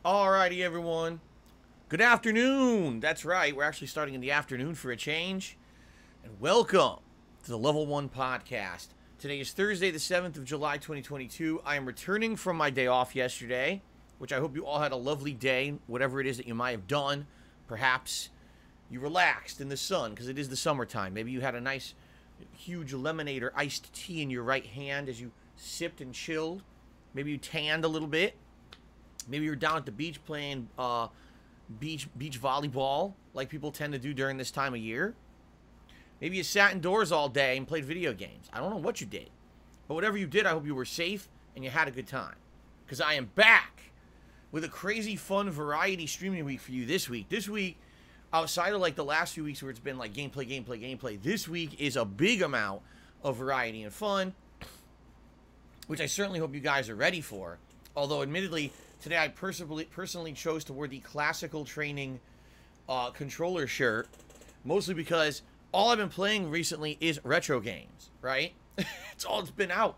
Alrighty, everyone. Good afternoon. That's right. We're actually starting in the afternoon for a change. And welcome to the Level 1 Podcast. Today is Thursday, the 7th of July, 2022. I am returning from my day off yesterday, which I hope you all had a lovely day, whatever it is that you might have done. Perhaps you relaxed in the sun because it is the summertime. Maybe you had a nice, huge lemonade or iced tea in your right hand as you sipped and chilled. Maybe you tanned a little bit. Maybe you're down at the beach playing beach volleyball like people tend to do during this time of year. Maybe you sat indoors all day and played video games. I don't know what you did. But whatever you did, I hope you were safe and you had a good time. Because I am back with a crazy fun variety streaming week for you this week. This week, outside of like the last few weeks where it's been like gameplay, this week is a big amount of variety and fun, which I certainly hope you guys are ready for. Although, admittedly, today I personally chose to wear the classical training controller shirt, mostly because all I've been playing recently is retro games, right? It's all it's been out.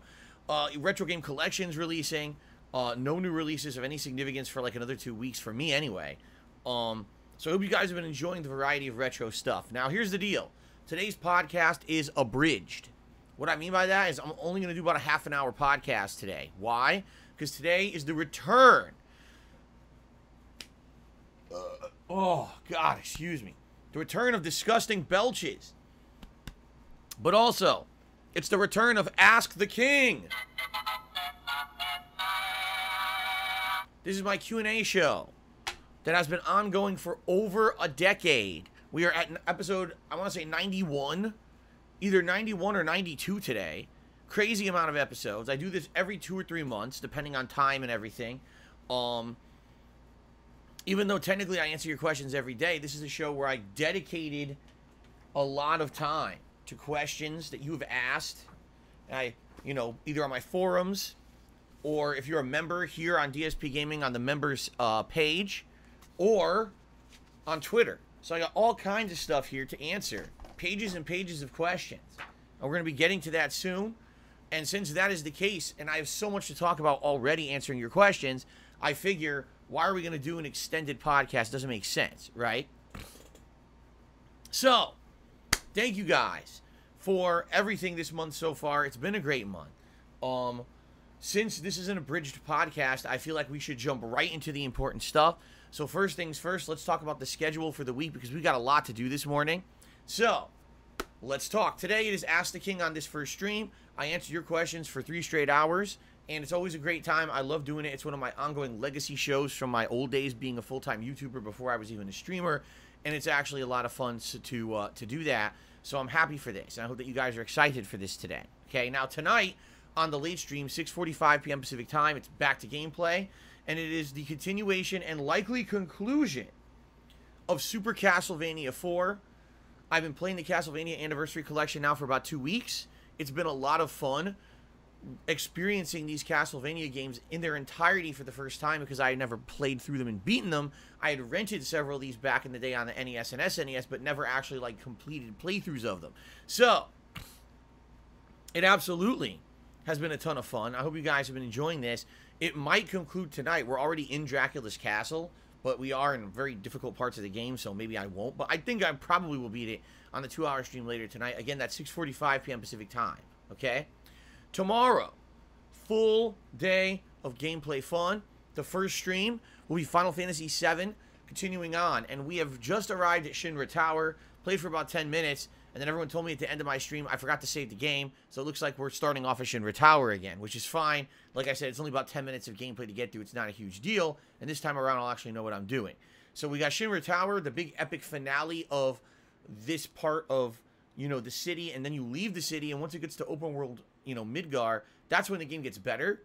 Retro game collections releasing, no new releases of any significance for like another 2 weeks for me anyway. So I hope you guys have been enjoying the variety of retro stuff. Now, here's the deal. Today's podcast is abridged. What I mean by that is I'm only going to do about a half an hour podcast today. Why? Because today is the return. Oh, God, excuse me. The return of disgusting belches. But also, it's the return of Ask the King. This is my Q&A show that has been ongoing for over a decade. We are at an episode, I want to say 91. Either 91 or 92 today. Crazy amount of episodes. I do this every 2 or 3 months, depending on time and everything. Even though technically I answer your questions every day, this is a show where I dedicated a lot of time to questions that you have asked. I, either on my forums, or if you're a member here on DSPGaming on the members page, or on Twitter. So I got all kinds of stuff here to answer. Pages and pages of questions. And we're going to be getting to that soon. And since that is the case, and I have so much to talk about already answering your questions, I figure, why are we going to do an extended podcast? Doesn't make sense, right? So, thank you guys for everything this month so far. It's been a great month. Since this is an abridged podcast, I feel like we should jump right into the important stuff. So first things first, let's talk about the schedule for the week because we got a lot to do this morning. So, let's talk. Today it is Ask the King on this first stream. I answer your questions for 3 straight hours, and it's always a great time. I love doing it. It's one of my ongoing legacy shows from my old days being a full-time YouTuber before I was even a streamer, and it's actually a lot of fun to do that. So I'm happy for this, and I hope that you guys are excited for this today. Okay, now tonight on the late stream, 6:45 p.m. Pacific time, it's back to gameplay, and it is the continuation and likely conclusion of Super Castlevania 4. I've been playing the Castlevania Anniversary Collection now for about 2 weeks. It's been a lot of fun experiencing these Castlevania games in their entirety for the first time because I had never played through them and beaten them. I had rented several of these back in the day on the NES and SNES, but never actually like completed playthroughs of them. So, it absolutely has been a ton of fun. I hope you guys have been enjoying this. It might conclude tonight. We're already in Dracula's Castle, but we are in very difficult parts of the game, so maybe I won't. But I think I probably will beat it on the 2-hour stream later tonight. Again, that's 6:45 p.m. Pacific time, okay? Tomorrow, full day of gameplay fun. The first stream will be Final Fantasy VII, continuing on. And we have just arrived at Shinra Tower, played for about 10 minutes, and then everyone told me at the end of my stream I forgot to save the game, so it looks like we're starting off at Shinra Tower again, which is fine. Like I said, it's only about 10 minutes of gameplay to get through. It's not a huge deal, and this time around I'll actually know what I'm doing. So we got Shinra Tower, the big epic finale of this part of, the city, and then you leave the city, and once it gets to open world, Midgar, that's when the game gets better.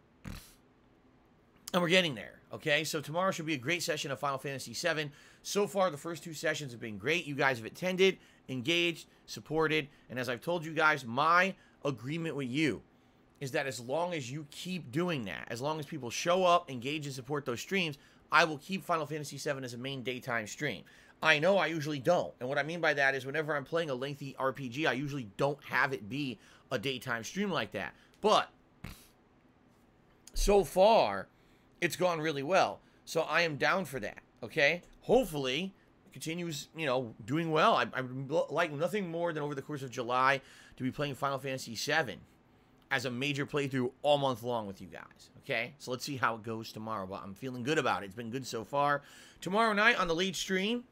And we're getting there, okay? So tomorrow should be a great session of Final Fantasy VII. So far, the first 2 sessions have been great. You guys have attended, engaged, supported, and as I've told you guys, my agreement with you is that as long as you keep doing that, as long as people show up, engage, and support those streams, I will keep Final Fantasy VII as a main daytime stream. I know I usually don't, and what I mean by that is whenever I'm playing a lengthy RPG, I usually don't have it be a daytime stream like that. But so far, it's gone really well. So I am down for that, okay? Hopefully, it continues, you know, doing well. I like nothing more than over the course of July to be playing Final Fantasy VII as a major playthrough all month long with you guys, okay? So let's see how it goes tomorrow, but I'm feeling good about it. It's been good so far. Tomorrow night on the late stream,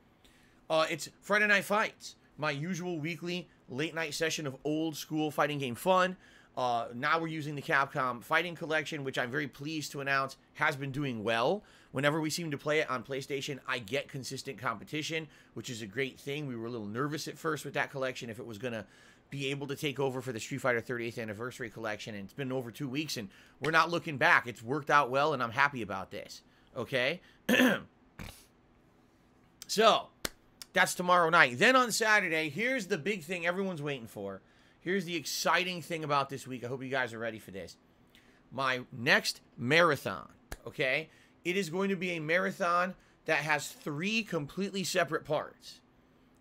it's Friday Night Fights, my usual weekly late-night session of old-school fighting game fun. Now we're using the Capcom Fighting Collection, which I'm very pleased to announce has been doing well. Whenever we seem to play it on PlayStation, I get consistent competition, which is a great thing. We were a little nervous at first with that collection if it was going to be able to take over for the Street Fighter 30th Anniversary Collection, and it's been over 2 weeks, and we're not looking back. It's worked out well, and I'm happy about this, okay? So, that's tomorrow night. Then on Saturday, here's the big thing everyone's waiting for. Here's the exciting thing about this week. I hope you guys are ready for this. My next marathon, okay? It is going to be a marathon that has 3 completely separate parts.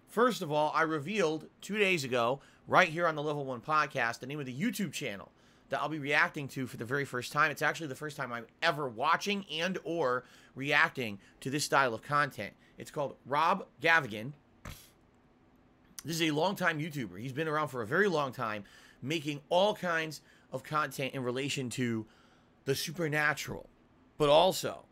First of all, I revealed 2 days ago, right here on the Level 1 podcast, the name of the YouTube channel that I'll be reacting to for the very first time. It's actually the first time I'm ever watching and or reacting to this style of content. It's called Rob Gavigan. This is a longtime YouTuber. He's been around for a very long time, making all kinds of content in relation to the supernatural, but also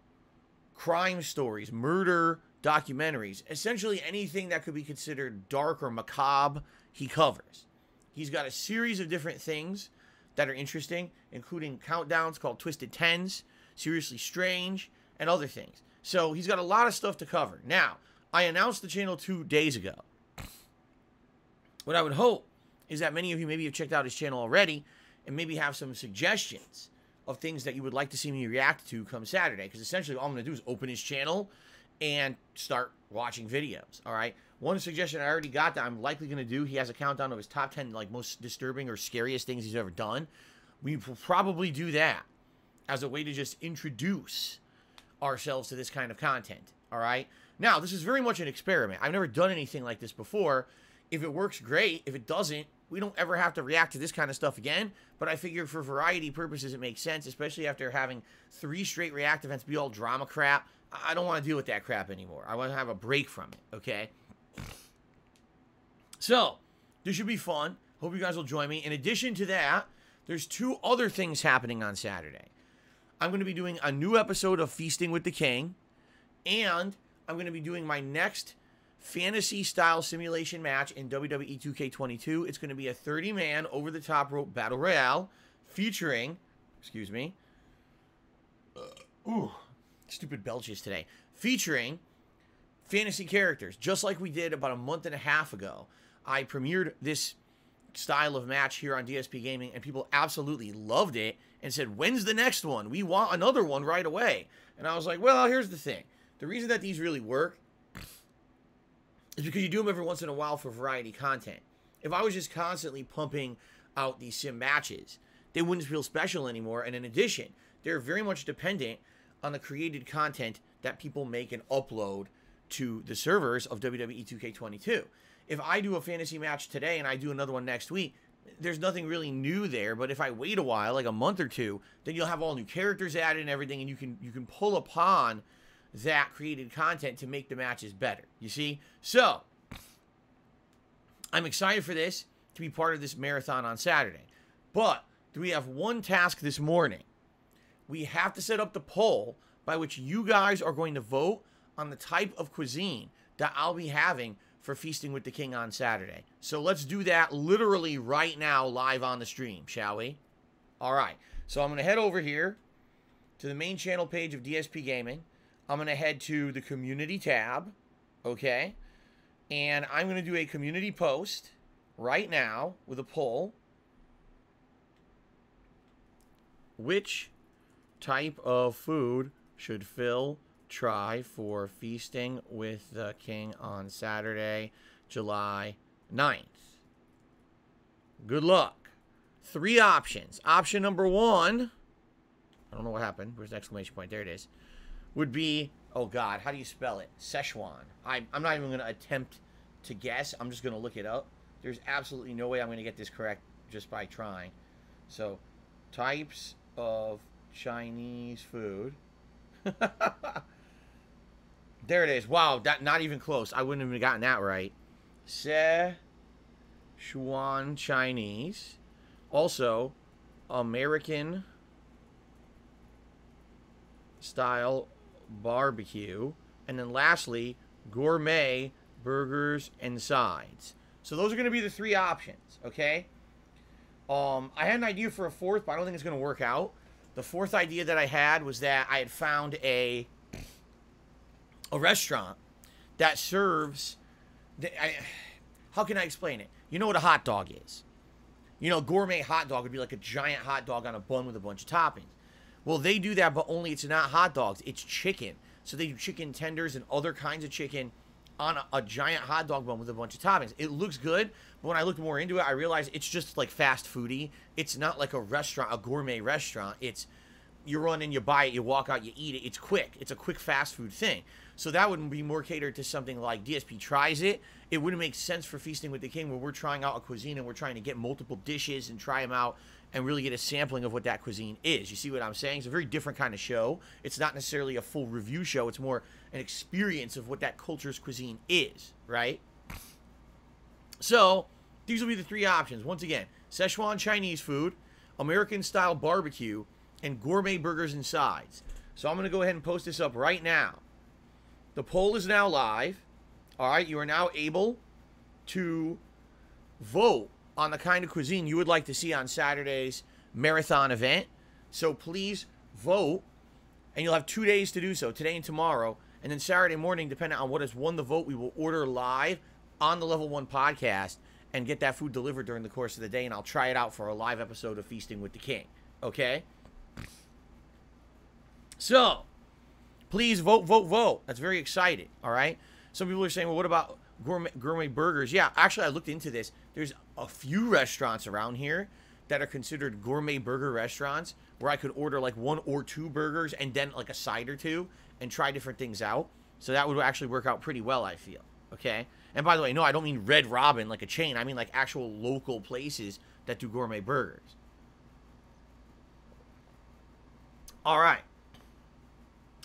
crime stories, murder documentaries, essentially anything that could be considered dark or macabre, he covers. He's got a series of different things that are interesting, including countdowns called Twisted Tens, Seriously Strange, and other things. So he's got a lot of stuff to cover. Now, I announced the channel 2 days ago. What I would hope is that many of you maybe have checked out his channel already and maybe have some suggestions of things that you would like to see me react to come Saturday. Because essentially all I'm going to do is open his channel and start watching videos, all right? One suggestion I already got that I'm likely going to do, he has a countdown of his top 10 like most disturbing or scariest things he's ever done. We will probably do that as a way to just introduce ourselves to this kind of content, all right? Now, this is very much an experiment. I've never done anything like this before. If it works, great. If it doesn't, we don't ever have to react to this kind of stuff again. But I figure for variety purposes, it makes sense, especially after having 3 straight react events be all drama crap. I don't want to deal with that crap anymore. I want to have a break from it, okay? So, this should be fun. Hope you guys will join me. In addition to that, there's 2 other things happening on Saturday. I'm going to be doing a new episode of Feasting with the King, and I'm going to be doing my next fantasy-style simulation match in WWE 2K22. It's going to be a 30-man over-the-top rope battle royale featuring, excuse me, stupid belches today, featuring fantasy characters, just like we did about a month and a half ago. I premiered this style of match here on DSP Gaming, and people absolutely loved it and said, when's the next one? We want another one right away. And I was like, well, here's the thing. The reason that these really work is because you do them every once in a while for variety content. If I was just constantly pumping out these sim matches, they wouldn't feel special anymore. And in addition, they're very much dependent on the created content that people make and upload to the servers of WWE 2K22. If I do a fantasy match today and I do another one next week, there's nothing really new there. But if I wait a while, like a month or two, then you'll have all new characters added and everything, and you can pull upon that created content to make the matches better. You see? So, I'm excited for this, to be part of this marathon on Saturday. But, do we have one task this morning? We have to set up the poll by which you guys are going to vote on the type of cuisine that I'll be having for Feasting with the King on Saturday. So let's do that literally right now live on the stream, shall we? All right. So I'm going to head over here to the main channel page of DSP Gaming. I'm going to head to the community tab, okay? And I'm going to do a community post right now with a poll. Which type of food should Phil try for Feasting with the King on Saturday, July 9th? Good luck. 3 options. Option number 1, I don't know what happened. Where's the exclamation point? There it is. Would be, oh God, how do you spell it? Szechuan. I'm not even going to attempt to guess. I'm just going to look it up. There's absolutely no way I'm going to get this correct just by trying. So, types of Chinese food There it is. Wow, that not even close. I wouldn't have gotten that right. Szechuan Chinese. Also, American style barbecue. And then lastly, gourmet burgers and sides. So those are going to be the 3 options, okay? I had an idea for a 4th, but I don't think it's going to work out. The 4th idea that I had was that I had found a restaurant that serves... how can I explain it? You know what a hot dog is. You know, gourmet hot dog would be like a giant hot dog on a bun with a bunch of toppings. Well, they do that, but only it's not hot dogs. It's chicken. So they do chicken tenders and other kinds of chicken on a giant hot dog bun with a bunch of toppings. It looks good, but when I looked more into it, I realized it's just like fast foody. It's not like a restaurant, a gourmet restaurant. It's you run in, you buy it, you walk out, you eat it. It's quick. It's a quick fast food thing. So that would be more catered to something like DSP Tries It. It wouldn't make sense for Feasting with the King where we're trying out a cuisine and we're trying to get multiple dishes and try them out and really get a sampling of what that cuisine is. You see what I'm saying? It's a very different kind of show. It's not necessarily a full review show. It's more an experience of what that culture's cuisine is, right? So these will be the 3 options. Once again, Szechuan Chinese food, American-style barbecue, and gourmet burgers and sides. So I'm going to go ahead and post this up right now. The poll is now live. All right, you are now able to vote on the kind of cuisine you would like to see on Saturday's marathon event. So please vote, and you'll have 2 days to do so, today and tomorrow. And then Saturday morning, depending on what has won the vote, we will order live on the Level 1 podcast and get that food delivered during the course of the day, and I'll try it out for a live episode of Feasting with the King. Okay? So, please vote, vote, vote. That's very exciting, all right? Some people are saying, well, what about gourmet burgers? Yeah, actually, I looked into this. There's a few restaurants around here that are considered gourmet burger restaurants where I could order like 1 or 2 burgers and then like a side or 2 and try different things out. So that would actually work out pretty well, I feel. Okay? And by the way, no, I don't mean Red Robin like a chain. I mean like actual local places that do gourmet burgers. All right.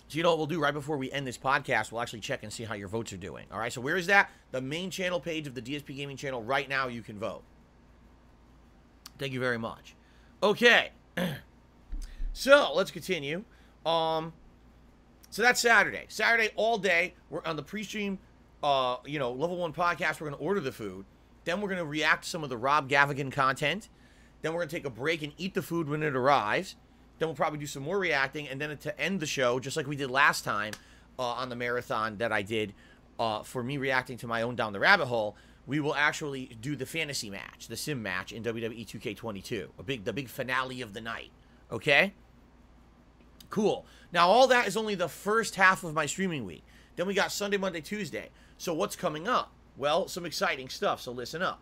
So you know what we'll do right before we end this podcast? We'll actually check and see how your votes are doing. All right, so where is that? The main channel page of the DSP Gaming channel. Right now, you can vote. Thank you very much. Okay. So, let's continue. So that's Saturday. Saturday all day, we're on the pre-stream, Level 1 podcast. We're going to order the food. Then we're going to react to some of the Rob Gavigan content. Then we're going to take a break and eat the food when it arrives. Then we'll probably do some more reacting, and then to end the show, just like we did last time on the marathon that I did for me reacting to my own Down the Rabbit Hole, we will actually do the fantasy match, the sim match in WWE 2K22, the big finale of the night. Okay? Cool. Now, all that is only the first half of my streaming week. Then we got Sunday, Monday, Tuesday. So what's coming up? Well, some exciting stuff, so listen up.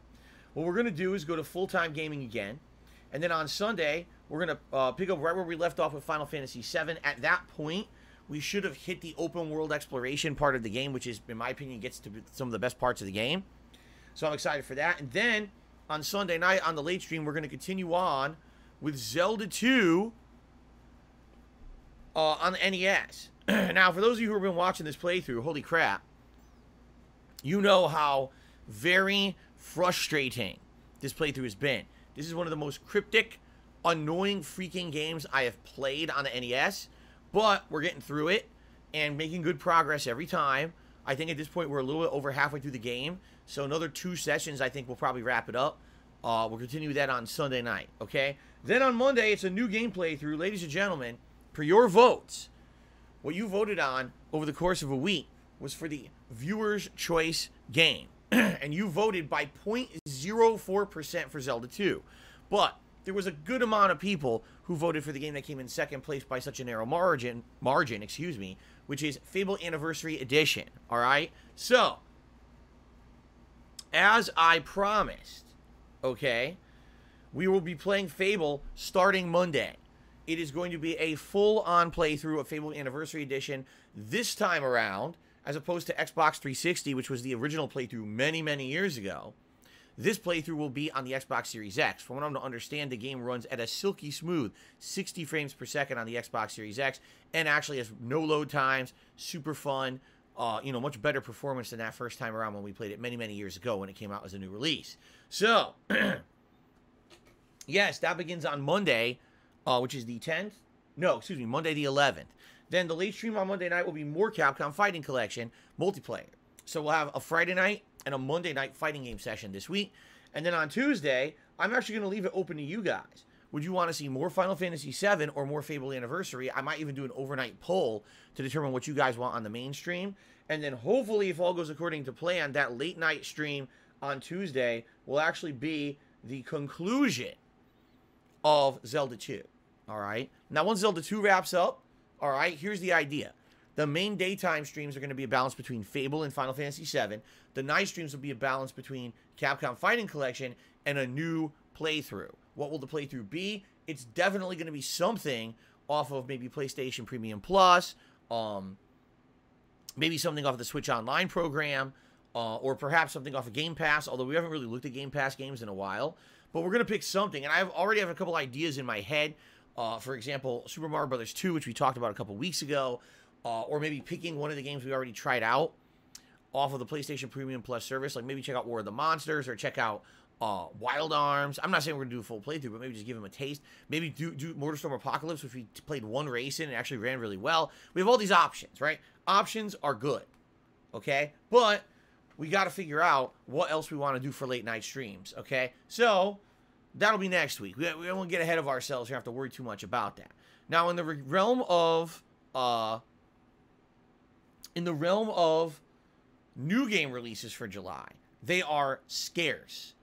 What we're going to do is go to full-time gaming again, and then on Sunday, we're going to pick up right where we left off with Final Fantasy VII. At that point, we should have hit the open world exploration part of the game, which is, in my opinion, gets to be some of the best parts of the game. So I'm excited for that. And then, on Sunday night, on the late stream, we're going to continue on with Zelda 2 on the NES. Now, for those of you who have been watching this playthrough, holy crap, you know how very frustrating this playthrough has been. This is one of the most cryptic, annoying freaking games I have played on the NES, but we're getting through it and making good progress every time. I think at this point we're a little bit over halfway through the game, so another 2 sessions I think we'll probably wrap it up. We'll continue that on Sunday night, okay? Then on Monday, it's a new game playthrough. Ladies and gentlemen, for your votes, what you voted on over the course of a week was for the viewer's choice game. And you voted by 0.04% for Zelda 2. But there was a good amount of people who voted for the game that came in second place by such a narrow margin, which is Fable Anniversary Edition, all right? So, as I promised, okay, we will be playing Fable starting Monday. It is going to be a full-on playthrough of Fable Anniversary Edition this time around, as opposed to Xbox 360, which was the original playthrough many, many years ago. This playthrough will be on the Xbox Series X. From what I'm to understand, the game runs at a silky smooth 60 frames per second on the Xbox Series X, and actually has no load times, super fun, much better performance than that first time around when we played it many, many years ago when it came out as a new release. So, yes, that begins on Monday, which is the 10th. No, excuse me, Monday the 11th. Then the late stream on Monday night will be more Capcom Fighting Collection multiplayer. So we'll have a Friday night and a Monday night fighting game session this week. And then on Tuesday, I'm actually going to leave it open to you guys. Would you want to see more Final Fantasy VII or more Fable Anniversary? I might even do an overnight poll to determine what you guys want on the main stream. And then hopefully, if all goes according to plan, that late night stream on Tuesday will actually be the conclusion of Zelda 2. All right? Now, once Zelda 2 wraps up, all right, here's the idea. The main daytime streams are going to be a balance between Fable and Final Fantasy VII. The night streams will be a balance between Capcom Fighting Collection and a new playthrough. What will the playthrough be? It's definitely going to be something off of maybe PlayStation Premium Plus, maybe something off of the Switch Online program, or perhaps something off of Game Pass, although we haven't really looked at Game Pass games in a while. But we're going to pick something, and I already have a couple ideas in my head. For example, Super Mario Bros. 2, which we talked about a couple weeks ago, or maybe picking one of the games we already tried out off of the PlayStation Premium Plus service, like maybe check out War of the Monsters, or check out Wild Arms. I'm not saying we're going to do a full playthrough, but maybe just give them a taste. Maybe do MotorStorm Apocalypse, which we played one race in and actually ran really well. We have all these options, right? Options are good, okay? But we got to figure out what else we want to do for late night streams, okay? So that'll be next week. We don't want to get ahead of ourselves. We don't have to worry too much about that. Now, in the realm of new game releases for July, they are scarce.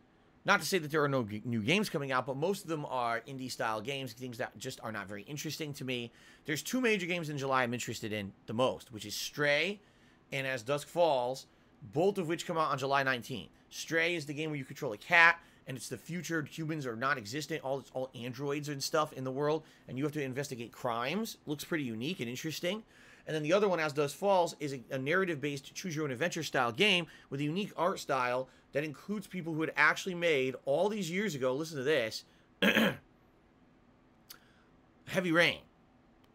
Not to say that there are no new games coming out, but most of them are indie-style games, things that just are not very interesting to me. There's two major games in July I'm interested in the most, which is Stray and As Dusk Falls, both of which come out on July 19th. Stray is the game where you control a cat, and it's the future. Humans are non-existent. It's all androids and stuff in the world, and you have to investigate crimes. Looks pretty unique and interesting. And then the other one, As Dusk Falls, is a narrative-based choose-your-own-adventure style game with a unique art style that includes people who had actually made, all these years ago, listen to this, Heavy Rain.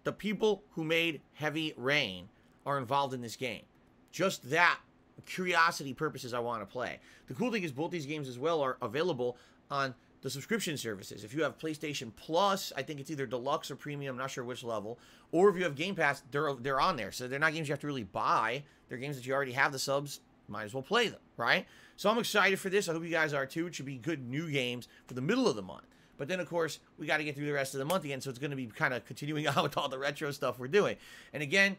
The people who made Heavy Rain are involved in this game. Just that, curiosity purposes, I want to play. The cool thing is both these games as well are available on the subscription services. If you have PlayStation Plus, I think it's either Deluxe or Premium, I'm not sure which level, or if you have Game Pass, they're on there. So they're not games you have to really buy. They're games that you already have the subs, might as well play them, right? So I'm excited for this. I hope you guys are too. It should be good new games for the middle of the month. But then, of course, we got to get through the rest of the month again, so it's going to be kind of continuing on with all the retro stuff we're doing. And again,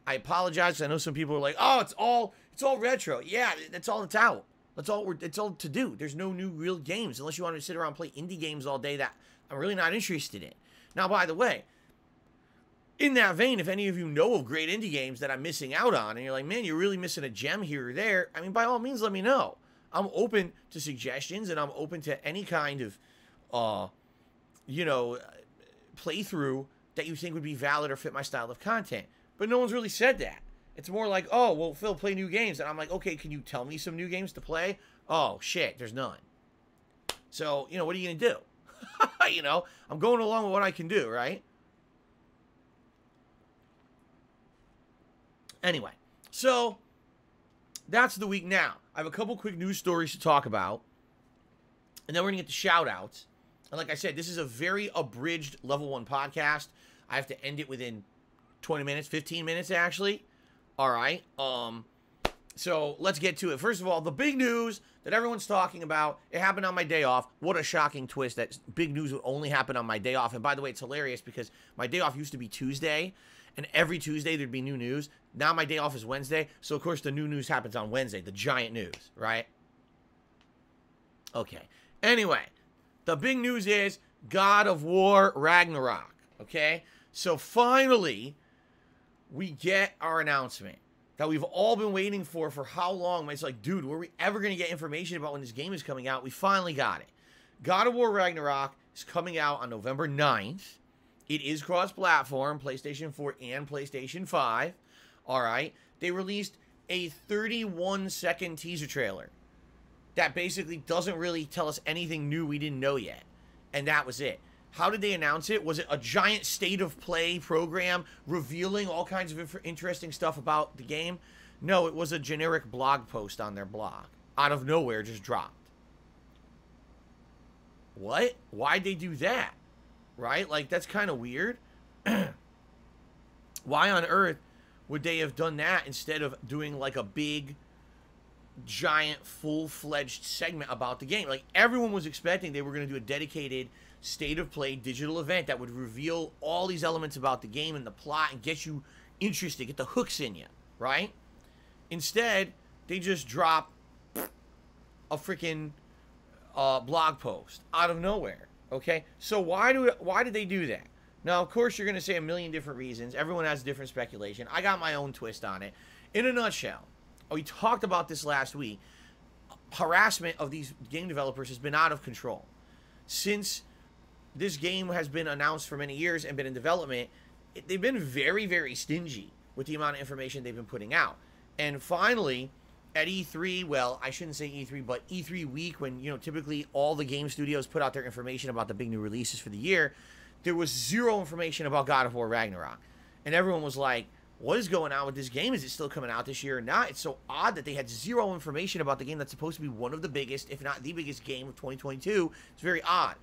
I apologize. I know some people are like, "Oh, it's all retro." Yeah, that's all it's out. It's all to do. There's no new real games unless you want to sit around and play indie games all day that I'm really not interested in. Now, by the way, in that vein, if any of you know of great indie games that I'm missing out on, and you're like, "Man, you're really missing a gem here or there," I mean, by all means, let me know. I'm open to suggestions, and I'm open to any kind of, playthrough that you think would be valid or fit my style of content. But no one's really said that. It's more like, "Oh, well, Phil, play new games." And I'm like, "Okay, can you tell me some new games to play?" Oh, shit, there's none. So, what are you going to do? I'm going along with what I can do, right? Anyway, so that's the week now. I have a couple quick news stories to talk about. And then we're going to get to shout-outs. And like I said, this is a very abridged Level 1 podcast. I have to end it within 20 minutes, 15 minutes, actually. All right. So let's get to it. First of all, the big news that everyone's talking about, it happened on my day off. What a shocking twist that big news would only happen on my day off. And by the way, it's hilarious because my day off used to be Tuesday, and every Tuesday there'd be new news. Now my day off is Wednesday, so of course the new news happens on Wednesday, the giant news, right? Okay. Anyway, the big news is God of War Ragnarok, okay? So finally, we get our announcement that we've all been waiting for how long? It's like, dude, were we ever going to get information about when this game is coming out? We finally got it. God of War Ragnarok is coming out on November 9th. It is cross-platform, PlayStation 4 and PlayStation 5. All right. They released a 31-second teaser trailer that basically doesn't really tell us anything new we didn't know yet. And that was it. How did they announce it? Was it a giant state of play program revealing all kinds of interesting stuff about the game? No, it was a generic blog post on their blog. Out of nowhere, just dropped. What? Why'd they do that? Right? Like, that's kind of weird. Why on earth would they have done that instead of doing like a big, giant, full-fledged segment about the game? Like, everyone was expecting they were going to do a dedicated state of play digital event that would reveal all these elements about the game and the plot and get you interested, get the hooks in you, right? Instead, they just drop a freaking blog post out of nowhere. Okay, so why did they do that? Now, of course, you're going to say a million different reasons. Everyone has different speculation. I got my own twist on it. In a nutshell, we talked about this last week. Harassment of these game developers has been out of control. Since this game has been announced for many years and been in development, they've been very, very stingy with the amount of information they've been putting out. And finally, at E3, well, I shouldn't say E3, but E3 week, when, you know, typically all the game studios put out their information about the big new releases for the year, there was zero information about God of War Ragnarok. And everyone was like, what is going on with this game? Is it still coming out this year or not? It's so odd that they had zero information about the game that's supposed to be one of the biggest, if not the biggest game of 2022. It's very odd.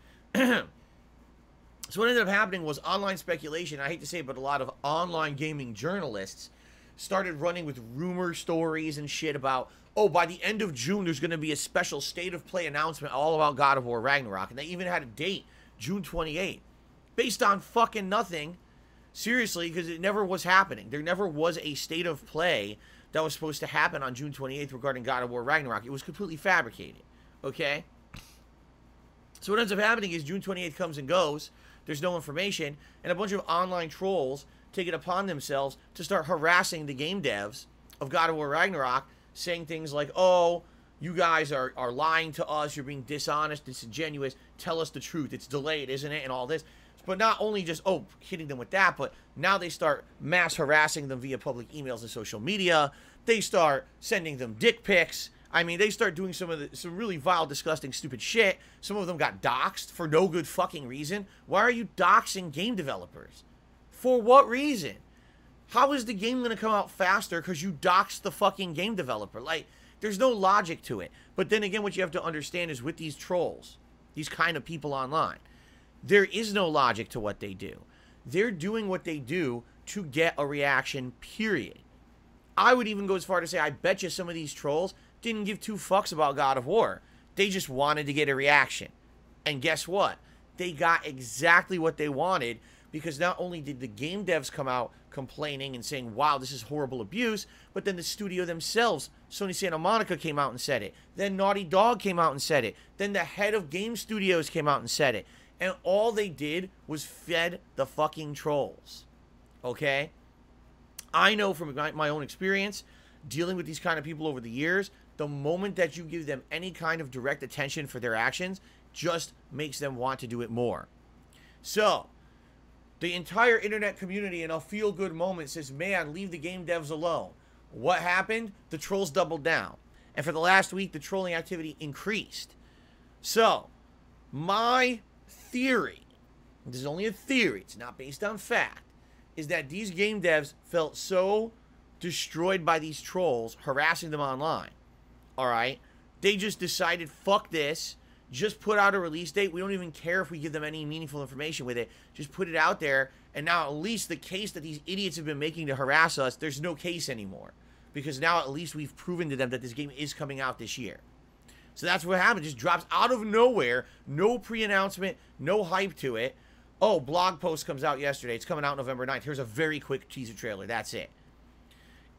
So what ended up happening was online speculation. I hate to say it, but a lot of online gaming journalists started running with rumor stories and shit about, oh, by the end of June, there's going to be a special state of play announcement all about God of War Ragnarok. And they even had a date, June 28th, based on fucking nothing. Seriously, because it never was happening. There never was a state of play that was supposed to happen on June 28th regarding God of War Ragnarok. It was completely fabricated, okay? So what ends up happening is June 28th comes and goes. There's no information, and a bunch of online trolls take it upon themselves to start harassing the game devs of God of War Ragnarok, saying things like, oh, you guys are lying to us, you're being dishonest, disingenuous, tell us the truth, it's delayed, isn't it, and all this. But not only just, oh, hitting them with that, but now they start mass harassing them via public emails and social media. They start sending them dick pics. I mean, they start doing some really vile, disgusting, stupid shit. Some of them got doxxed for no good fucking reason. Why are you doxing game developers? For what reason? How is the game going to come out faster because you doxed the fucking game developer? Like, there's no logic to it. But then again, what you have to understand is with these trolls, these kind of people online, there is no logic to what they do. They're doing what they do to get a reaction, period. I would even go as far to say, I bet you some of these trolls didn't give two fucks about God of War. They just wanted to get a reaction. And guess what? They got exactly what they wanted, because not only did the game devs come out complaining and saying, wow, this is horrible abuse, but then the studio themselves, Sony Santa Monica, came out and said it. Then Naughty Dog came out and said it. Then the head of game studios came out and said it. And all they did was fed the fucking trolls. Okay? I know from my own experience, dealing with these kind of people over the years, the moment that you give them any kind of direct attention for their actions just makes them want to do it more. So, the entire internet community in a feel-good moment says, man, leave the game devs alone. What happened? The trolls doubled down. And for the last week, the trolling activity increased. So, my theory, this is only a theory, it's not based on fact, is that these game devs felt so destroyed by these trolls harassing them online. Alright? They just decided, fuck this, just put out a release date. We don't even care if we give them any meaningful information with it. Just put it out there, and now at least the case that these idiots have been making to harass us, there's no case anymore. Because now at least we've proven to them that this game is coming out this year. So that's what happened. Just drops out of nowhere. No pre-announcement. No hype to it. Oh, blog post comes out yesterday. It's coming out November 9th. Here's a very quick teaser trailer. That's it.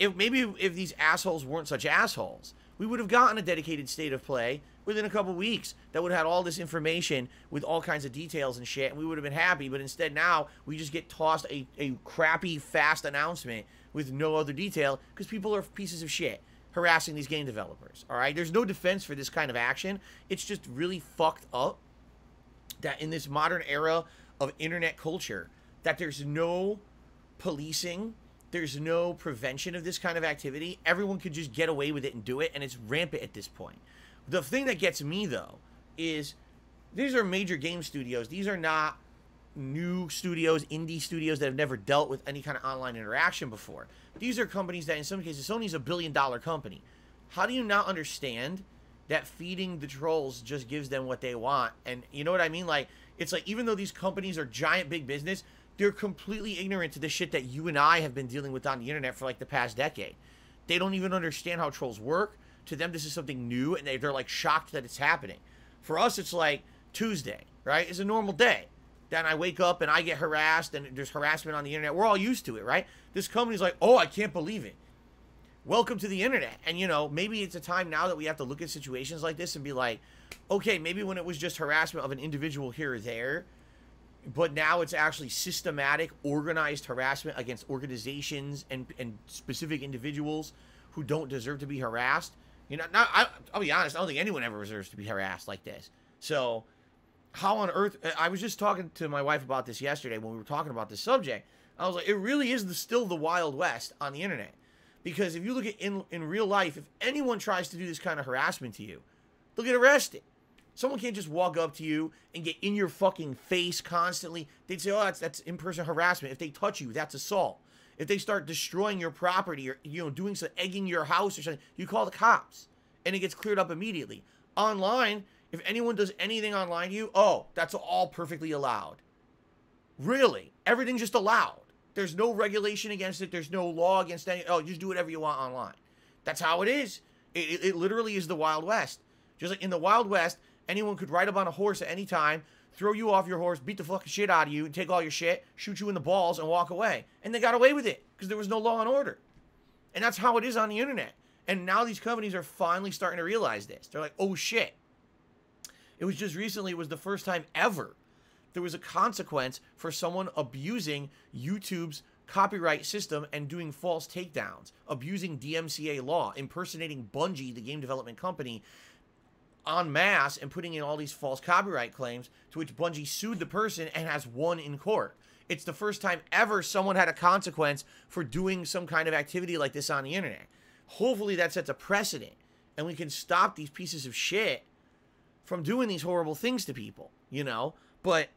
Maybe if these assholes weren't such assholes, we would have gotten a dedicated state of play within a couple weeks that would have had all this information with all kinds of details and shit, and we would have been happy. But instead now, we just get tossed a crappy, fast announcement with no other detail because people are pieces of shit harassing these game developers, all right? There's no defense for this kind of action. It's just really fucked up that in this modern era of internet culture, that there's no policing, there's no prevention of this kind of activity. Everyone could just get away with it and do it, and it's rampant at this point. The thing that gets me, though, is these are major game studios. These are not new studios, indie studios that have never dealt with any kind of online interaction before. These are companies that, in some cases, Sony's a billion-dollar company. How do you not understand that feeding the trolls just gives them what they want? And you know what I mean? Like, it's like, even though these companies are giant big business, they're completely ignorant to the shit that you and I have been dealing with on the internet for like the past decade. They don't even understand how trolls work. To them, this is something new, and they're like shocked that it's happening. For us, it's like Tuesday, right? It's a normal day. Then I wake up and I get harassed, and there's harassment on the internet. We're all used to it, right? This company's like, oh, I can't believe it. Welcome to the internet. And, you know, maybe it's a time now that we have to look at situations like this and be like, okay, maybe when it was just harassment of an individual here or there, but now it's actually systematic, organized harassment against organizations and specific individuals who don't deserve to be harassed. You know, I'll be honest, I don't think anyone ever deserves to be harassed like this. So, how on earth... I was just talking to my wife about this yesterday when we were talking about this subject. I was like, it really is still the Wild West on the internet. Because if you look at in real life, if anyone tries to do this kind of harassment to you, they'll get arrested. Someone can't just walk up to you and get in your fucking face constantly. They'd say, oh, that's in-person harassment. If they touch you, that's assault. If they start destroying your property or, you know, doing some egging your house or something, you call the cops. And it gets cleared up immediately. Online, if anyone does anything online to you, oh, that's all perfectly allowed. Really? Everything's just allowed. There's no regulation against it. There's no law against any... Oh, just do whatever you want online. That's how it is. It literally is the Wild West. Just like in the Wild West, anyone could ride up on a horse at any time, throw you off your horse, beat the fucking shit out of you, and take all your shit, shoot you in the balls, and walk away. And they got away with it, because there was no law and order. And that's how it is on the internet. And now these companies are finally starting to realize this. They're like, oh shit. It was just recently, it was the first time ever there was a consequence for someone abusing YouTube's copyright system and doing false takedowns, abusing DMCA law, impersonating Bungie, the game development company, en masse, and putting in all these false copyright claims, to which Bungie sued the person and has won in court. It's the first time ever someone had a consequence for doing some kind of activity like this on the internet. Hopefully that sets a precedent, and we can stop these pieces of shit from doing these horrible things to people, you know? But,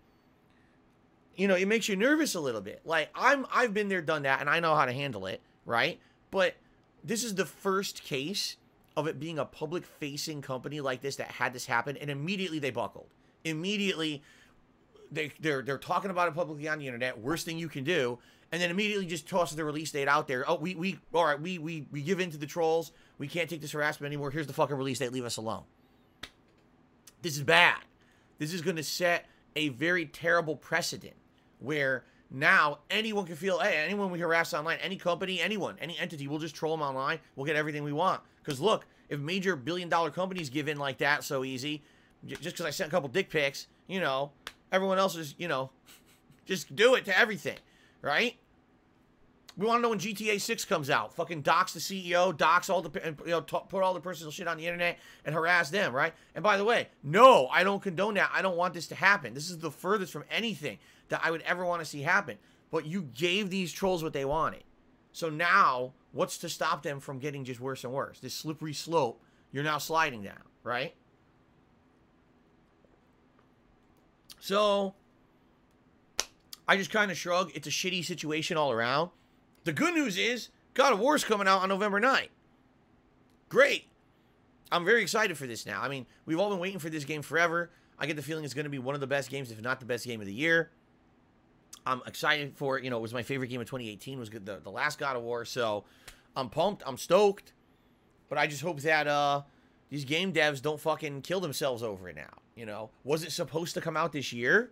you know, it makes you nervous a little bit. Like, I've been there, done that, and I know how to handle it, right? But this is the first case of it being a public-facing company like this that had this happen, and immediately they buckled. Immediately, they're talking about it publicly on the internet, worst thing you can do, and then immediately just toss the release date out there. Oh, all right, we give in to the trolls. We can't take this harassment anymore. Here's the fucking release date. Leave us alone. This is bad. This is going to set a very terrible precedent where now anyone can feel, hey, anyone we harass online, any company, anyone, any entity, we'll just troll them online. We'll get everything we want. Because look, if major billion-dollar companies give in like that so easy, just because I sent a couple dick pics, you know, everyone else is, you know, just do it to everything, right? We want to know when GTA 6 comes out. Fucking dox the CEO, dox all the, you know, put all the personal shit on the internet and harass them, right? And by the way, no, I don't condone that. I don't want this to happen. This is the furthest from anything that I would ever want to see happen. But you gave these trolls what they wanted. So now, what's to stop them from getting just worse and worse? This slippery slope, you're now sliding down, right? So, I just kind of shrug. It's a shitty situation all around. The good news is, God of War's coming out on November 9th. Great. I'm very excited for this now. I mean, we've all been waiting for this game forever. I get the feeling it's going to be one of the best games, if not the best game of the year. I'm excited for it. You know, it was my favorite game of 2018, was the last God of War. So, I'm pumped. I'm stoked. But I just hope that these game devs don't fucking kill themselves over it now. You know, was it supposed to come out this year?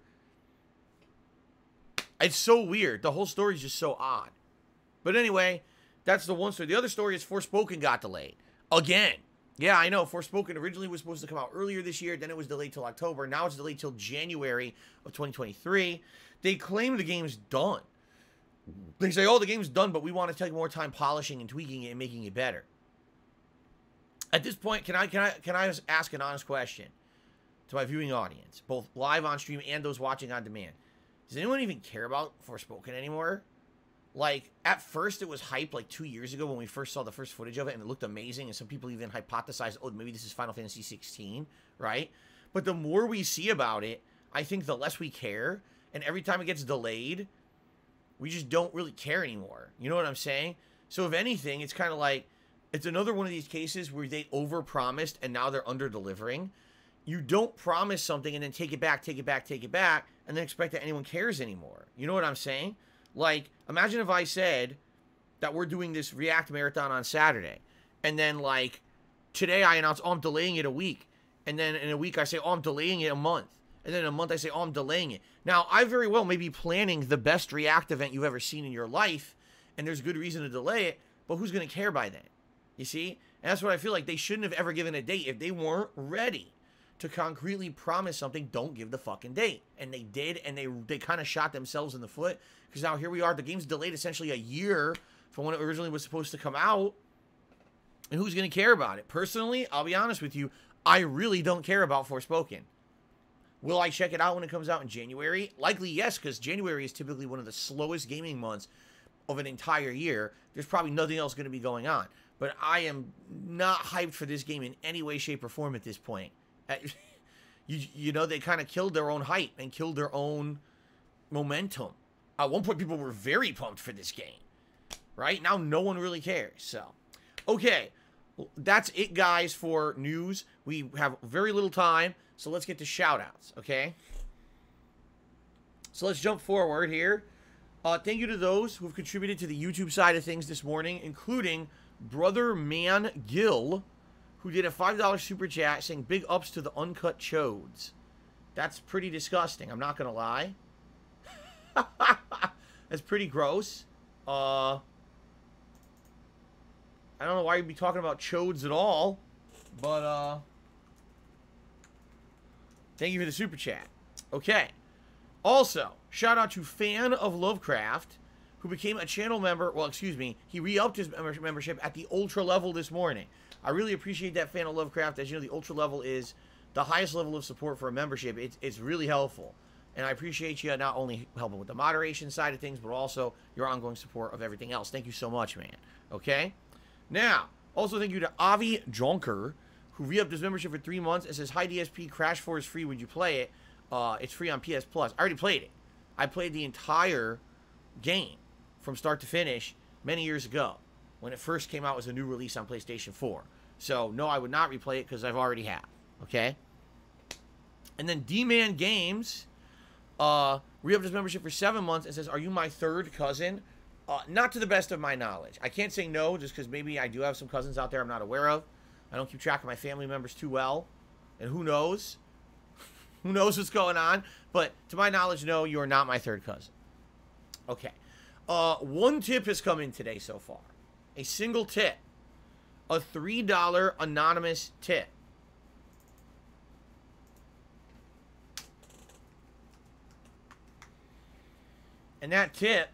It's so weird. The whole story is just so odd. But anyway, that's the one story. The other story is Forspoken got delayed. Again. Yeah, I know. Forspoken originally was supposed to come out earlier this year. Then it was delayed till October. Now it's delayed till January of 2023. They claim the game's done. They say, oh, the game's done, but we want to take more time polishing and tweaking it and making it better. At this point, can I ask an honest question to my viewing audience, both live on stream and those watching on demand? Does anyone even care about Forspoken anymore? Like, at first it was hyped like 2 years ago when we first saw the first footage of it, and it looked amazing, and some people even hypothesized, oh, maybe this is Final Fantasy 16, right? But the more we see about it, I think the less we care, and every time it gets delayed, we just don't really care anymore. You know what I'm saying? So if anything, it's kind of like, it's another one of these cases where they overpromised and now they're under-delivering. You don't promise something and then take it back, and then expect that anyone cares anymore. You know what I'm saying? Like, imagine if I said that we're doing this React Marathon on Saturday, and then, like, today I announce, oh, I'm delaying it a week. And then in a week I say, oh, I'm delaying it a month. And then in a month I say, oh, I'm delaying it. Now, I very well may be planning the best React event you've ever seen in your life, and there's good reason to delay it, but who's going to care by then? You see? And that's what I feel like. They shouldn't have ever given a date. If they weren't ready to concretely promise something, don't give the fucking date. And they did, and they kind of shot themselves in the foot, because now here we are. The game's delayed essentially a year from when it originally was supposed to come out. And who's going to care about it? Personally, I'll be honest with you, I really don't care about Forspoken. Will I check it out when it comes out in January? Likely yes, because January is typically one of the slowest gaming months of an entire year. There's probably nothing else going to be going on. But I am not hyped for this game in any way, shape, or form at this point. You know, they kind of killed their own hype and killed their own momentum. At one point, people were very pumped for this game. Right? Now, no one really cares. So, okay. That's it, guys, for news. We have very little time, so let's get to shout-outs, okay? So let's jump forward here. Thank you to those who have contributed to the YouTube side of things this morning, including Brother Man Gill, who did a $5 super chat saying big ups to the uncut chodes. That's pretty disgusting, I'm not going to lie. That's pretty gross. I don't know why you'd be talking about chodes at all, but, thank you for the super chat. Okay. Also, shout out to Fan of Lovecraft, who became a channel member. Well, excuse me. He re-upped his membership at the Ultra level this morning. I really appreciate that, Fan of Lovecraft. As you know, the Ultra level is the highest level of support for a membership. It's really helpful. And I appreciate you not only helping with the moderation side of things, but also your ongoing support of everything else. Thank you so much, man. Okay? Now, also thank you to Avi Jonker, who re-upped his membership for 3 months and says, hi DSP, Crash 4 is free. Would you play it? It's free on PS Plus. I already played it. I played the entire game from start to finish many years ago when it first came out as a new release on PlayStation 4. So, no, I would not replay it because I've already have. Okay? And then D-Man Games re-upped his membership for 7 months and says, are you my third cousin? Not to the best of my knowledge. I can't say no just because maybe I do have some cousins out there I'm not aware of. I don't keep track of my family members too well. And who knows? Who knows what's going on? But to my knowledge, no, you are not my third cousin. Okay. One tip has come in today so far. A single tip. A $3 anonymous tip. And that tip,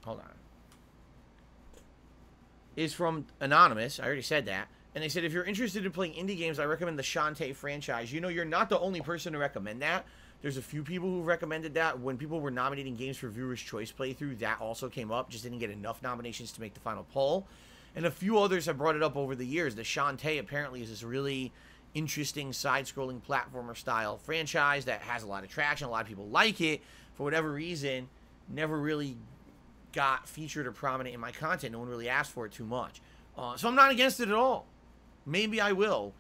hold on, is from Anonymous. I already said that. And they said, if you're interested in playing indie games, I recommend the Shantae franchise. You know, you're not the only person to recommend that. There's a few people who recommended that. When people were nominating games for Viewer's Choice Playthrough, that also came up. Just didn't get enough nominations to make the final poll. And a few others have brought it up over the years. The Shantae apparently is this really interesting side-scrolling platformer-style franchise that has a lot of traction. A lot of people like it. For whatever reason, never really got featured or prominent in my content. No one really asked for it too much. So I'm not against it at all. Maybe I will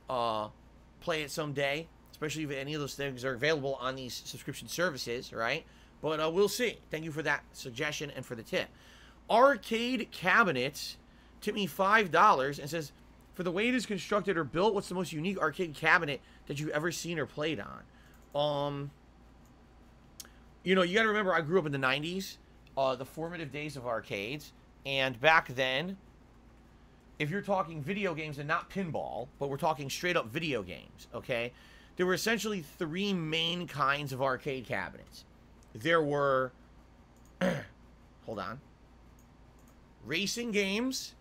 play it someday, especially if any of those things are available on these subscription services, right? But we'll see. Thank you for that suggestion and for the tip. Arcade Cabinets tipped me $5 and says, for the way it is constructed or built, what's the most unique arcade cabinet that you've ever seen or played on? You know, you got to remember, I grew up in the 90s, the formative days of arcades. And back then, if you're talking video games and not pinball, but we're talking straight up video games, okay? There were essentially 3 main kinds of arcade cabinets. There were, hold on, racing games,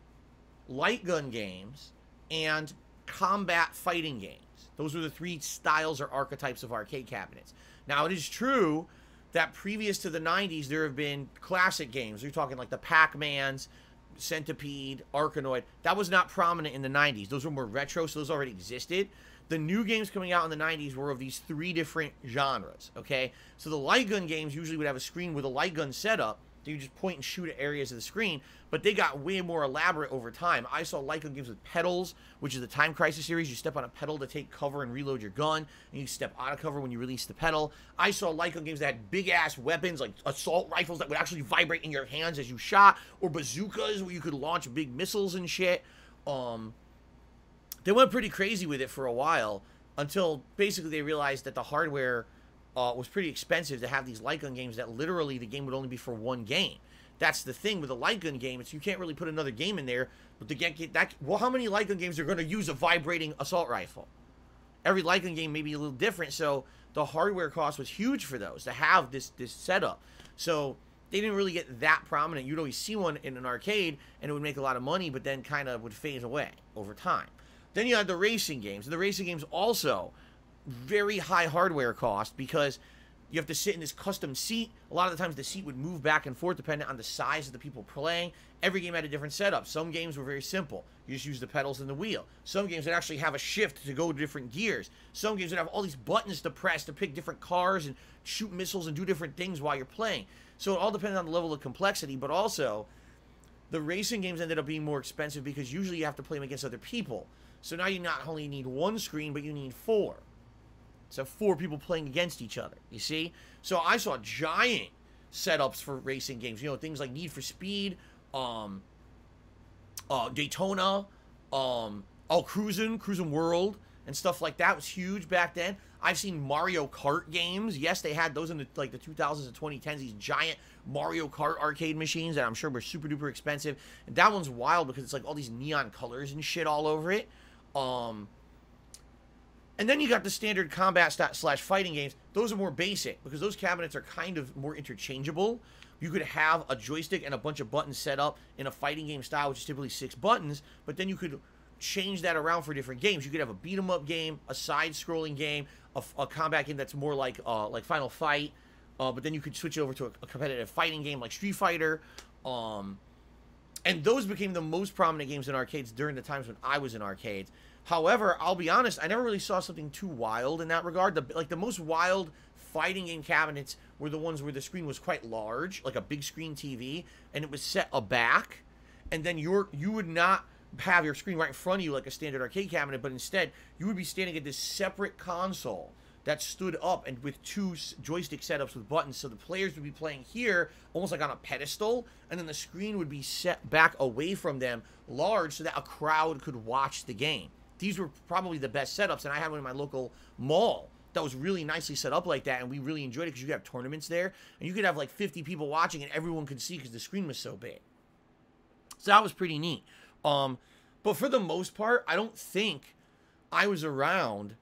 light gun games, and combat fighting games. Those were the 3 styles or archetypes of arcade cabinets. Now, it is true that previous to the 90s, there have been classic games. You're talking like the Pac-Mans, Centipede, Arkanoid. That was not prominent in the 90s. Those were more retro, so those already existed. The new games coming out in the 90s were of these 3 different genres, okay? So the light gun games usually would have a screen with a light gun setup. You just point and shoot at areas of the screen, but they got way more elaborate over time. I saw light gun games with pedals, which is the Time Crisis series. You step on a pedal to take cover and reload your gun, and you step out of cover when you release the pedal. I saw light gun games that had big-ass weapons, like assault rifles that would actually vibrate in your hands as you shot, or bazookas where you could launch big missiles and shit. They went pretty crazy with it for a while, until basically they realized that the hardware was pretty expensive to have these light gun games that literally the game would only be for one game. That's the thing with a light gun game. It's you can't really put another game in there. But to get that, well, how many light gun games are going to use a vibrating assault rifle? Every light gun game may be a little different, so the hardware cost was huge for those to have this setup. So they didn't really get that prominent. You'd always see one in an arcade, and it would make a lot of money, but then kind of would fade away over time. Then you had the racing games. And the racing games also very high hardware cost because you have to sit in this custom seat. A lot of the times the seat would move back and forth depending on the size of the people playing. Every game had a different setup. Some games were very simple. You just use the pedals and the wheel. Some games would actually have a shift to go to different gears. Some games would have all these buttons to press to pick different cars and shoot missiles and do different things while you're playing. So it all depended on the level of complexity, but also the racing games ended up being more expensive because usually you have to play them against other people. So now you not only need one screen, but you need 4. So 4 people playing against each other, you see? So I saw giant setups for racing games. You know, things like Need for Speed, Daytona, Cruisin' World, and stuff like that was huge back then. I've seen Mario Kart games. Yes, they had those in the 2000s and 2010s, these giant Mario Kart arcade machines that I'm sure were super duper expensive. And that one's wild because it's like all these neon colors and shit all over it. And then you got the standard combat / fighting games. Those are more basic because those cabinets are kind of more interchangeable. You could have a joystick and a bunch of buttons set up in a fighting game style, which is typically 6 buttons, but then you could change that around for different games. You could have a beat-em-up game, a side-scrolling game, a combat game that's more like Final Fight, but then you could switch over to a competitive fighting game like Street Fighter. And those became the most prominent games in arcades during the times when I was in arcades. However, I'll be honest, I never really saw something too wild in that regard. The most wild fighting game cabinets were the ones where the screen was quite large, like a big screen TV, and it was set aback, and then you would not have your screen right in front of you like a standard arcade cabinet, but instead you would be standing at this separate console that stood up and with 2 joystick setups with buttons, so the players would be playing here almost like on a pedestal, and then the screen would be set back away from them large so that a crowd could watch the game. These were probably the best setups, and I had one in my local mall that was really nicely set up like that, and we really enjoyed it because you could have tournaments there, and you could have like 50 people watching, and everyone could see because the screen was so big. So that was pretty neat. But for the most part, I don't think I was around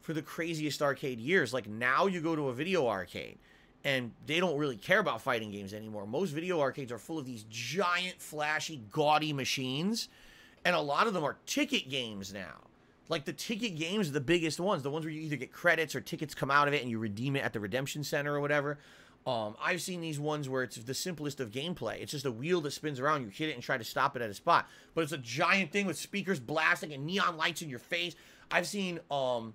for the craziest arcade years. Like now you go to a video arcade, and they don't really care about fighting games anymore. Most video arcades are full of these giant, flashy, gaudy machines, and a lot of them are ticket games now. Like the ticket games are the biggest ones, the ones where you either get credits or tickets come out of it and you redeem it at the redemption center or whatever. I've seen these ones where it's the simplest of gameplay. It's just a wheel that spins around. You hit it and try to stop it at a spot. But it's a giant thing with speakers blasting and neon lights in your face. I've seen, God,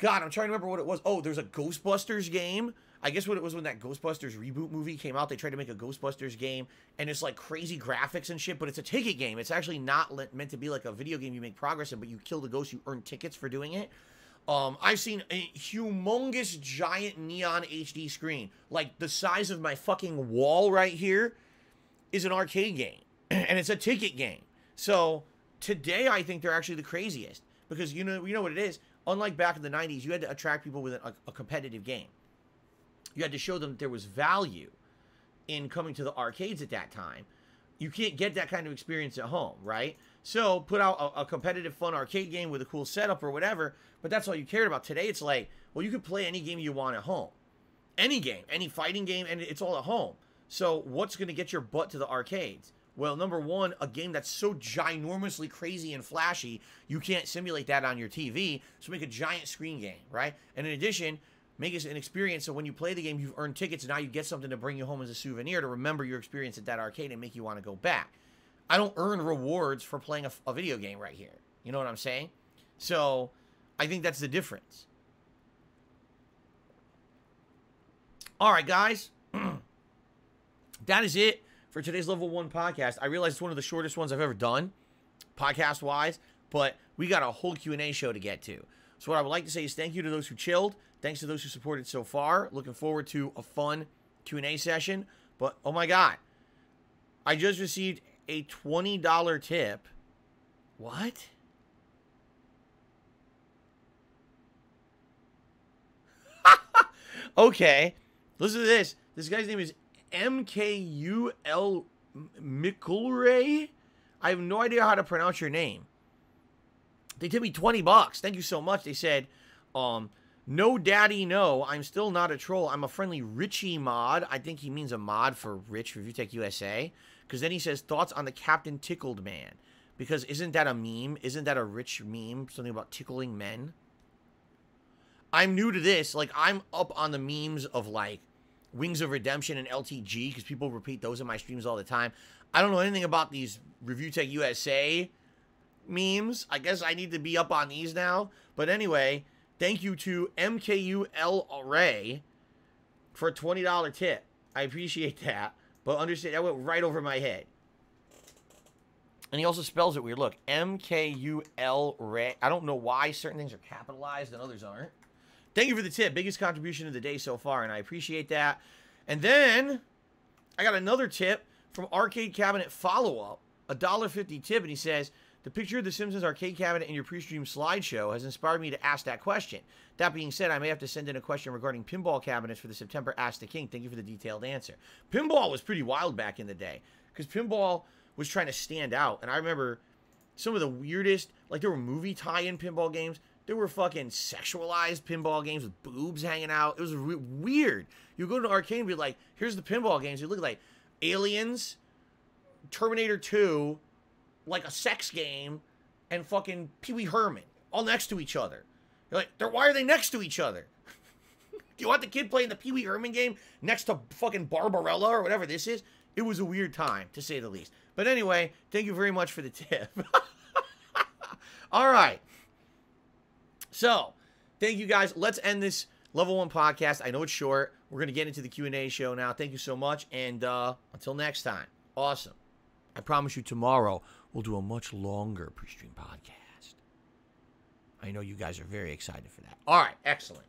I'm trying to remember what it was. Oh, there's a Ghostbusters game. I guess what it was when that Ghostbusters reboot movie came out, they tried to make a Ghostbusters game, and it's like crazy graphics and shit, but it's a ticket game. It's actually not meant to be like a video game you make progress in, but you kill the ghost, you earn tickets for doing it. I've seen a humongous giant neon HD screen, like the size of my fucking wall right here, is an arcade game, and it's a ticket game. So today I think they're actually the craziest, because you know what it is. Unlike back in the 90s, you had to attract people with a competitive game. You had to show them that there was value in coming to the arcades at that time. You can't get that kind of experience at home, right? So put out a competitive, fun arcade game with a cool setup or whatever, but that's all you cared about. Today it's like, well, you could play any game you want at home. Any game, any fighting game, and it's all at home. So what's going to get your butt to the arcades? Well, number one, a game that's so ginormously crazy and flashy, you can't simulate that on your TV, so make a giant screen game, right? And in addition, make it an experience so when you play the game, you've earned tickets, and now you get something to bring you home as a souvenir to remember your experience at that arcade and make you want to go back. I don't earn rewards for playing a video game right here. You know what I'm saying? So I think that's the difference. All right, guys. That is it for today's Level 1 podcast. I realize it's one of the shortest ones I've ever done, podcast-wise, but we got a whole Q&A show to get to. So what I would like to say is thank you to those who chilled. Thanks to those who supported so far. Looking forward to a fun Q&A session. But, oh my God, I just received a $20 tip. What? Okay. Listen to this. This guy's name is MKUL Mikulray. I have no idea how to pronounce your name. They tipped me $20. Thank you so much. They said, no daddy, no. I'm still not a troll. I'm a friendly Richie mod. I think he means a mod for Rich Review Tech USA. Because then he says, thoughts on the Captain Tickled Man. Because isn't that a meme? Isn't that a rich meme? Something about tickling men? I'm new to this. Like, I'm up on the memes of, like, Wings of Redemption and LTG. Because people repeat those in my streams all the time. I don't know anything about these Review Tech USA memes. I guess I need to be up on these now. But anyway, thank you to MKUL Array for a $20 tip. I appreciate that. But understand, that went right over my head. And he also spells it weird. Look, MKUL Ray. I don't know why certain things are capitalized and others aren't. Thank you for the tip. Biggest contribution of the day so far, and I appreciate that. And then I got another tip from Arcade Cabinet Follow-Up, a $1.50 tip, and he says, the picture of the Simpsons arcade cabinet in your pre-stream slideshow has inspired me to ask that question. That being said, I may have to send in a question regarding pinball cabinets for the September Ask the King. Thank you for the detailed answer. Pinball was pretty wild back in the day because pinball was trying to stand out. And I remember some of the weirdest, like there were movie tie-in pinball games. There were fucking sexualized pinball games with boobs hanging out. It was weird. You go to an arcade and be like, here's the pinball games. You look like Aliens, Terminator 2, like a sex game, and fucking Pee-wee Herman all next to each other. You're like, why are they next to each other? Do you want the kid playing the Pee-wee Herman game next to fucking Barbarella or whatever this is? It was a weird time, to say the least. But anyway, thank you very much for the tip. All right. So, thank you guys. Let's end this Level 1 podcast. I know it's short. We're going to get into the Q&A show now. Thank you so much. And until next time, awesome. I promise you tomorrow we'll do a much longer pre-stream podcast. I know you guys are very excited for that. All right, excellent.